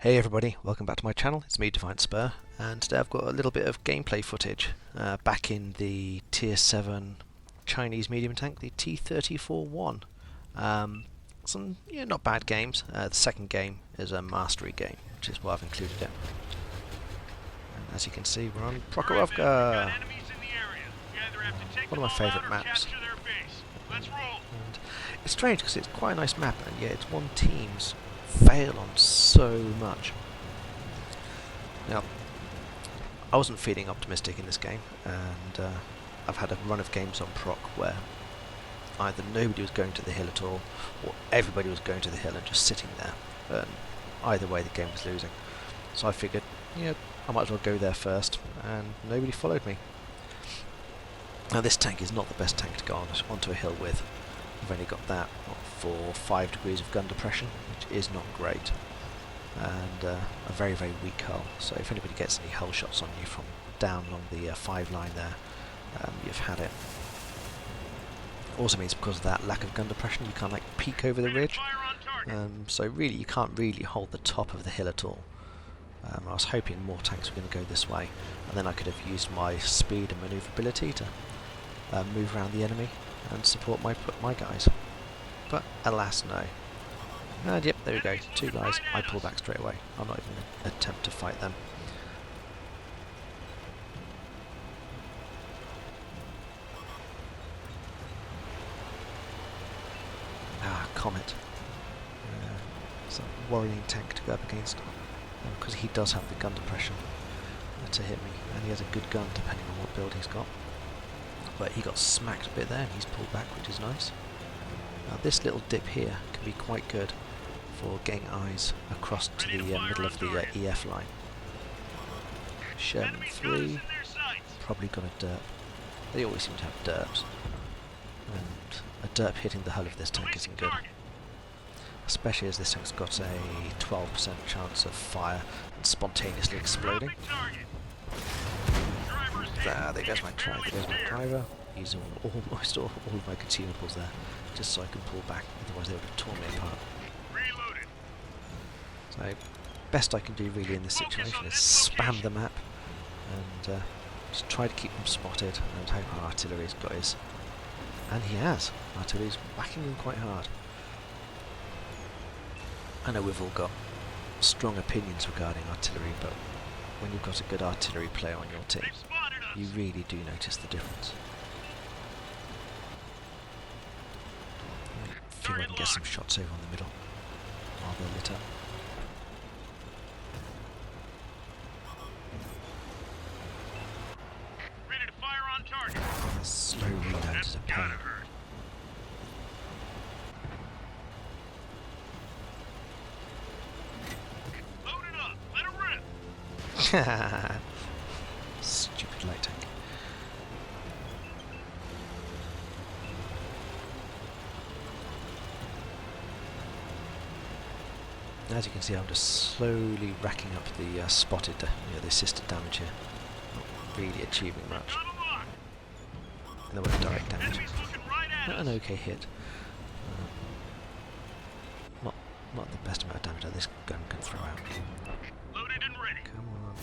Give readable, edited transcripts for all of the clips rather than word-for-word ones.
Hey everybody, welcome back to my channel. It's me, Defiant Spur, and today I've got a little bit of gameplay footage back in the Tier 7 Chinese medium tank, the T34-1. Some not bad games. The second game is a mastery game, which is why I've included it. And as you can see, we're on Prokhorovka, one of my favourite maps. And it's strange because it's quite a nice map, and yet it's one team's fail on so much. Now, I wasn't feeling optimistic in this game, and I've had a run of games on Proc where either nobody was going to the hill at all, or everybody was going to the hill and just sitting there, and either way the game was losing. So I figured, I might as well go there first, and nobody followed me. Now this tank is not the best tank to go onto a hill with. I've only got that for 5 degrees of gun depression, which is not great, and a very, very weak hull. So if anybody gets any hull shots on you from down along the 5 line there, you've had it. Also means because of that lack of gun depression, you can't peek over the ridge, so really you can't really hold the top of the hill at all. I was hoping more tanks were going to go this way, and then I could have used my speed and manoeuvrability to move around the enemy and support my guys. But alas, no. And yep, there we go. 2 guys. I pull back straight away. I'm not even going to attempt to fight them. Comet. It's a worrying tank to go up against, because he does have the gun depression to hit me, and he has a good gun depending on what build he's got. But he got smacked a bit there, and he's pulled back, which is nice. Now this little dip here can be quite good for getting eyes across to the middle of the EF line. Sherman 3, probably got a derp. They always seem to have derps, and a derp hitting the hull of this tank isn't good. Especially as this tank's got a 12% chance of fire and spontaneously exploding. There goes my driver. Using almost all of my consumables there, just so I can pull back, otherwise they would have torn me apart. So, best I can do really in this situation is spam the map and just try to keep them spotted and hope our artillery's got his. And he has. Artillery's whacking him quite hard. I know we've all got strong opinions regarding artillery, but when you've got a good artillery player on your team, you really do notice the difference. I feel I can get some shots over on the middle while they're lit up. Ready to fire on target. Slow reloads is a pain. Load it up. Let it rip. Stupid light tank. As you can see, I'm just slowly racking up the spotted, the assisted damage here. Not really achieving much in the way of direct damage. Not an okay hit. Not the best amount of damage that this gun can throw out. Loaded and ready. Come on.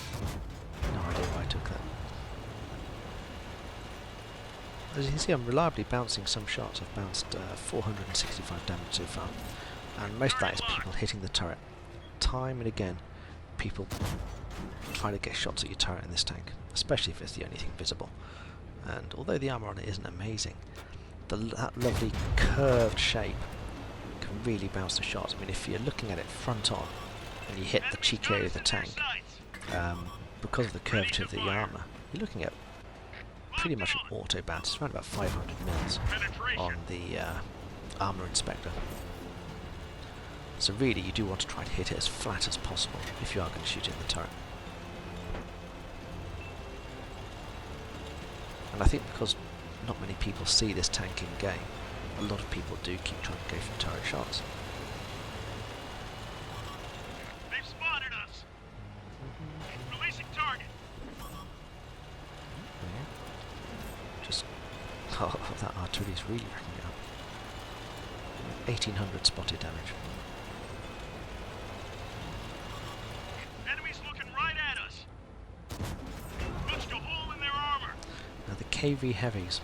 No idea why I took that. As you can see, I'm reliably bouncing some shots. I've bounced 465 damage so far. And most of that is people hitting the turret. Time and again, people try to get shots at your turret in this tank, especially if it's the only thing visible. And although the armour on it isn't amazing, that lovely curved shape can really bounce the shots. I mean, if you're looking at it front on and you hit the cheek area of the tank, because of the curvature of the armour, you're looking at pretty much an auto bounce. It's around about 500 mils on the armour inspector. So really, you do want to try to hit it as flat as possible if you are going to shoot it in the turret. And I think because not many people see this tank in game, a lot of people do keep trying to go for turret shots. They've spotted us. Releasing target. Just that artillery's really racking it up. 1800 spotted damage. KV heavies,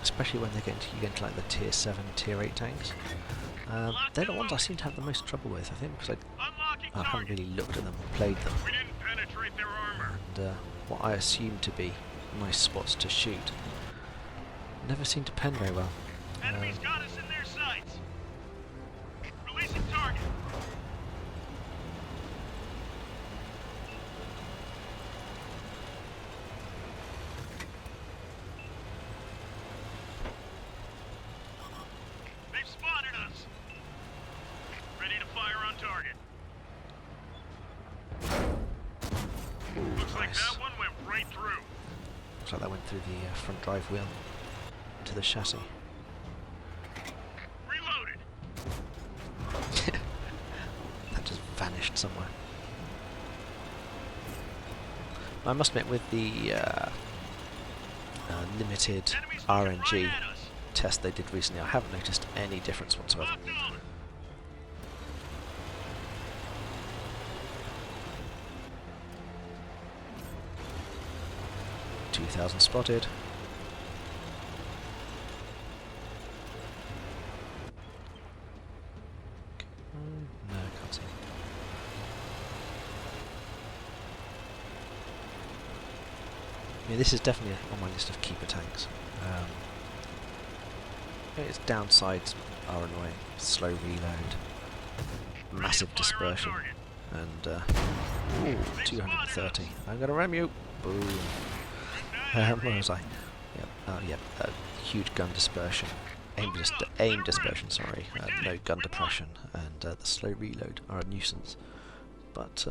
especially when you get into like the tier 7, tier 8 tanks. They're the ones I seem to have the most trouble with, I think, because I haven't really looked at them or played them. We didn't penetrate their armor. And what I assume to be nice spots to shoot never seem to pen very well. Enemies got us in their sights. Releasing target. They've spotted us. Ready to fire on target. Looks like Nice. that one went right through. Looks like that went through the front drive wheel into the chassis. Reloaded. That just vanished somewhere. I must admit, with the limited Enemies looking RNG right at us. test they did recently, I haven't noticed any difference whatsoever. Locked on. 2,000 spotted. No, I can't see. I mean, this is definitely on my list of keeper tanks. Its downsides are annoying. Slow reload, massive Ready to fire on dispersion, target. and ooh, 230. I'm gonna ram you. Boom. Where was I? Yep. Huge gun dispersion. Aim dispersion. Sorry. No gun depression, and the slow reload are a nuisance. But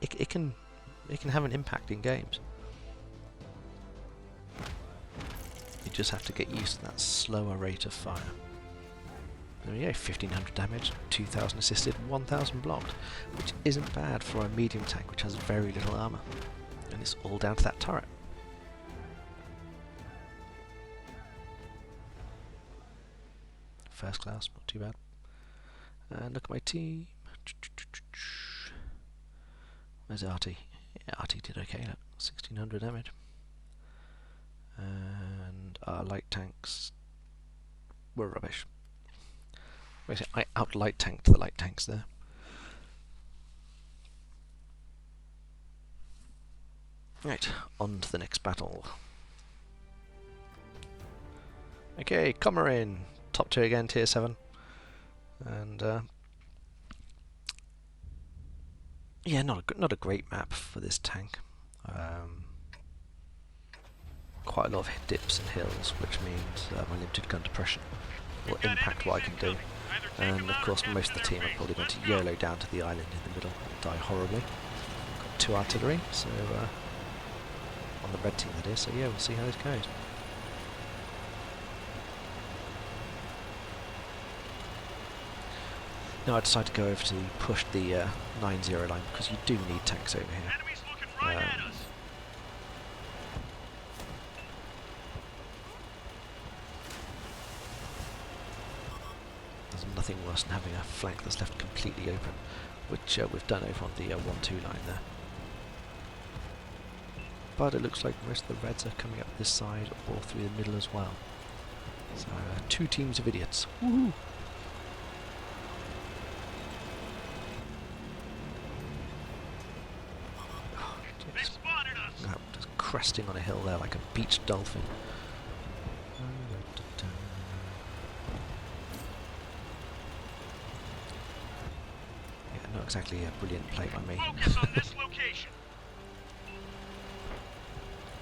it can have an impact in games. You just have to get used to that slower rate of fire. There we go, 1500 damage, 2000 assisted, 1000 blocked, which isn't bad for a medium tank which has very little armour. And it's all down to that turret. First class, not too bad. And look at my team. Where's Artie? Yeah, Artie did okay, look, 1600 damage. And our light tanks were rubbish. Basically, I out-light tanked the light tanks there. Right, on to the next battle. Okay, Comarin, top 2 again, tier 7. And yeah, not a great map for this tank. Quite a lot of dips and hills, which means my limited gun depression will impact what I can do. And of course most of the team are probably going to YOLO down to the island in the middle and die horribly. Got 2 artillery, so on the red team that is, so yeah, we'll see how this goes. Now I decided to go over to push the 9-0 line because you do need tanks over here. Enemies looking right at us. There's nothing worse than having a flank that's left completely open, which we've done over on the 1-2 line there. But it looks like most of the reds are coming up this side or through the middle as well. So 2 teams of idiots. Woohoo! Oh, They spotted us. just cresting on a hill there like a beached dolphin. Yeah, not exactly a brilliant play by me. Focus on this location.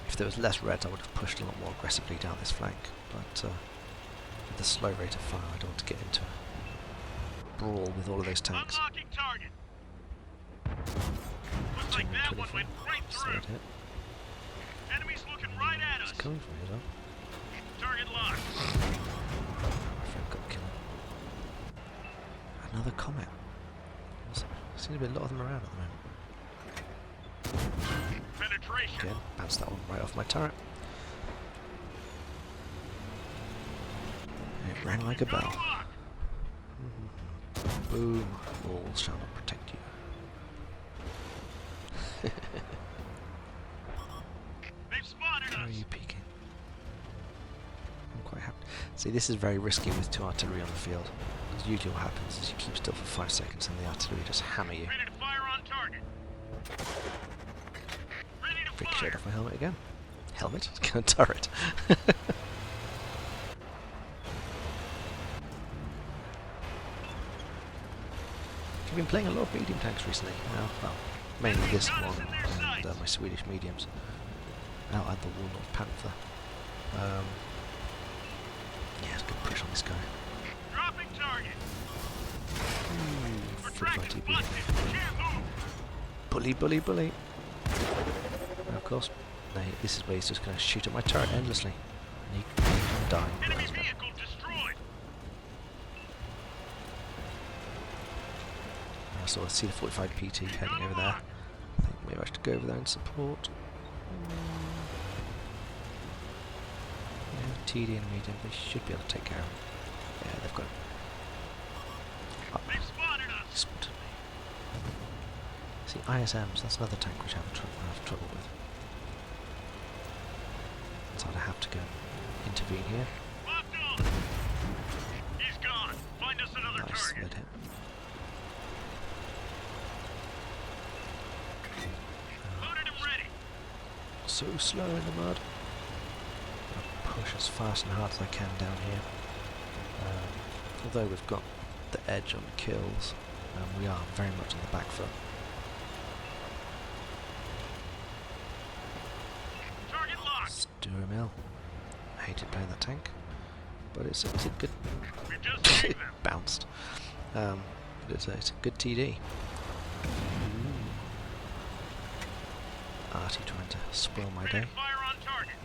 If there was less reds, I would have pushed a lot more aggressively down this flank, but with the slow rate of fire, I don't want to get into a brawl with all of those tanks. Unlocking target. Looks like that one 224, went right through. third hit. Enemies looking right at It's us. coming from here though. Target locked. My friend got killed. Another comet. Seems to be a lot of them around at the moment. Penetration. Again, bounced that one right off my turret. It rang like a bell. Lock. Boom. Walls shall not protect you. They've spotted Where are us. you peeking? See, this is very risky with 2 artillery on the field. Because usually what happens is you keep still for 5 seconds and the artillery just hammer you. Ready to fire on target. Ready to Ricocheted fire. off my helmet again. Helmet? Turret. I've been playing a lot of medium tanks recently. Well, mainly this one and my Swedish mediums. Now add the Warlord Panther. Yeah, it's a good push on this guy. Dropping target. Retracting Retracting busted. Can't move. Bully, bully, bully. And of course, no, this is where he's just going to shoot at my turret endlessly. And he can die. Enemy vehicle destroyed. I saw the T34 PT heading over there. I think maybe I should go over there and support. Yeah, TD and medium, they should be able to take care of him. Yeah, they've got him. Oh, They've spotted us. he spotted me. See, ISMs, that's another tank which I have trouble with. So I have to go intervene here. Locked on. He's gone. Find us another Nice, target. red hit. Loaded and ready. So slow in the mud. I'll push as fast and hard as I can down here. Although we've got the edge on the kills, we are very much on the back foot. Target locked. Stir mill. I hated playing that tank, but it's a good. We've just saved them. Bounced. But it's a good TD. Artie trying to spoil my Ready day. to fire on target.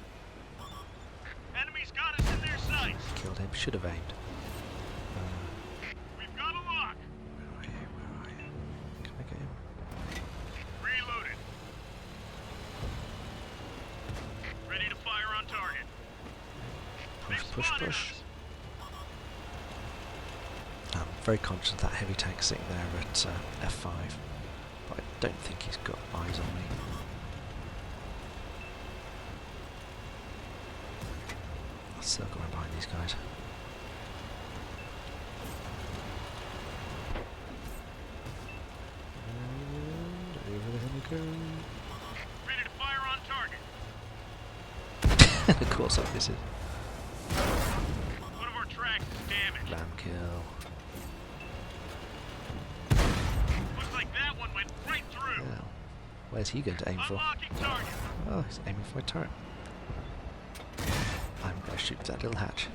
Enemies got us in their sights. Killed him. Should have aimed. We've got a lock. Where are you? Where are you? Can I get him? Reloaded. Ready to fire on target. Push, They've push, spotted push. us. I'm very conscious of that heavy tank sitting there at F5, but I don't think he's got eyes on me. I'll circle around behind these guys. And over the hill we go. Ready to fire on target. Of course, like this is One of our tracks is damaged. ram kill. Looks like that one went right through. Yeah. Where's he going to aim for? Unlocking target. Oh, he's aiming for my turret. I'm going to shoot that little hatch.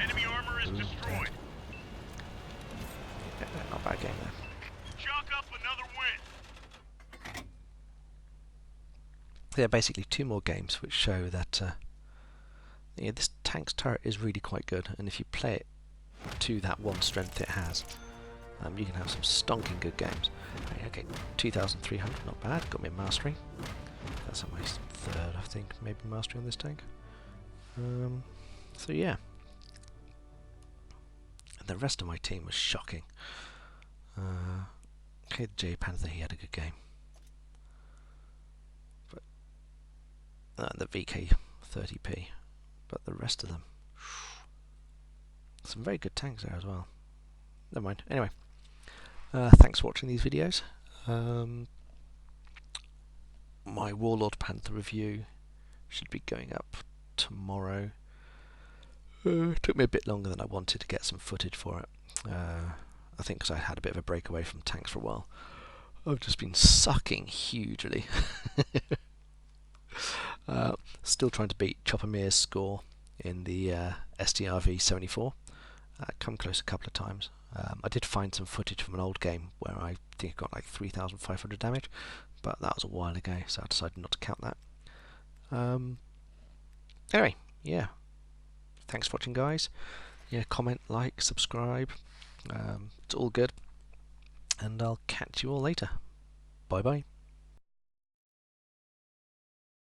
Enemy armor is Ooh, destroyed. Yeah, not a bad game there. Chalk up another win. Yeah, basically 2 more games which show that yeah, this tank's turret is really quite good, and if you play it to that one strength it has, you can have some stonking good games. Okay, 2,300, not bad. Got me a mastery. That's on my 3rd, I think, maybe mastery on this tank. So yeah, and the rest of my team was shocking. Okay, the J Panther, he had a good game. The VK30P, but the rest of them, some very good tanks there as well. Never mind. Anyway, thanks for watching these videos. My Warlord Panther review should be going up tomorrow. Took me a bit longer than I wanted to get some footage for it. I think because I had a bit of a break away from tanks for a while. I've just been sucking hugely. Still trying to beat Chopper Mears' score in the STRV 74. Come close a couple of times. I did find some footage from an old game where I think I got like 3,500 damage, but that was a while ago, so I decided not to count that. Anyway, yeah. Thanks for watching, guys. Yeah, comment, like, subscribe. It's all good. And I'll catch you all later. Bye bye.